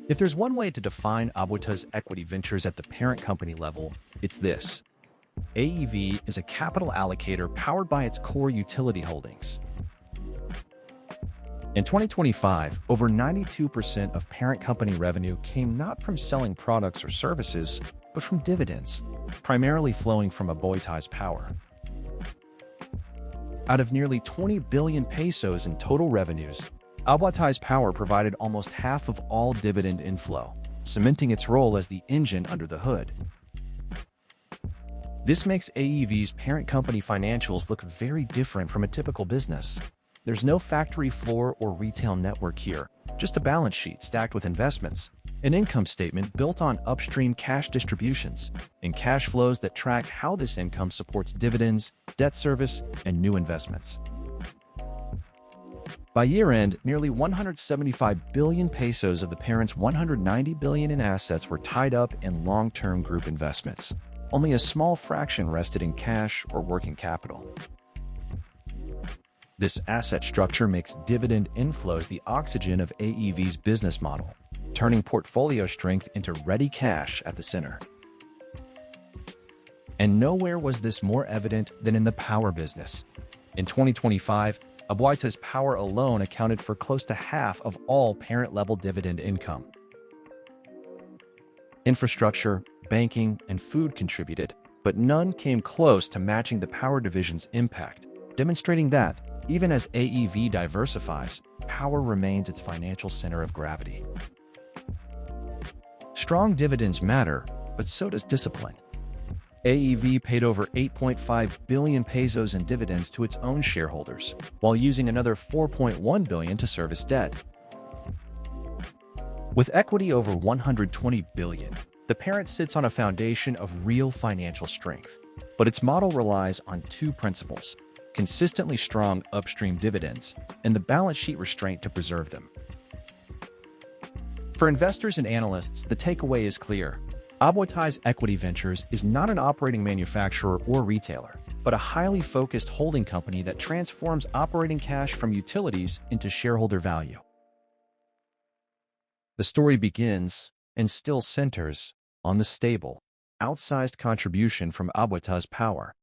If there's one way to define Aboitiz equity ventures at the parent company level, it's this. AEV is a capital allocator powered by its core utility holdings. In 2025, over 92% of parent company revenue came not from selling products or services, but from dividends, primarily flowing from Aboitiz Power. Out of nearly 20 billion pesos in total revenues, Aboitiz Power provided almost half of all dividend inflow, cementing its role as the engine under the hood. This makes AEV's parent company financials look very different from a typical business. There's no factory floor or retail network here, just a balance sheet stacked with investments, an income statement built on upstream cash distributions, and cash flows that track how this income supports dividends, debt service, and new investments. By year-end, nearly 175 billion pesos of the parent's 190 billion in assets were tied up in long-term group investments. Only a small fraction rested in cash or working capital. This asset structure makes dividend inflows the oxygen of AEV's business model, turning portfolio strength into ready cash at the center. And nowhere was this more evident than in the power business. In 2025, Aboitiz Power alone accounted for close to half of all parent-level dividend income. Infrastructure, banking, and food contributed, but none came close to matching the power division's impact, demonstrating that, even as AEV diversifies, power remains its financial center of gravity. Strong dividends matter, but so does discipline. AEV paid over 8.5 billion pesos in dividends to its own shareholders, while using another 4.1 billion to service debt. With equity over 120 billion, the parent sits on a foundation of real financial strength, but its model relies on two principles: consistently strong upstream dividends, and the balance sheet restraint to preserve them. For investors and analysts, the takeaway is clear. Aboitiz Equity Ventures is not an operating manufacturer or retailer, but a highly focused holding company that transforms operating cash from utilities into shareholder value. The story begins, and still centers, on the stable, outsized contribution from Aboitiz Power.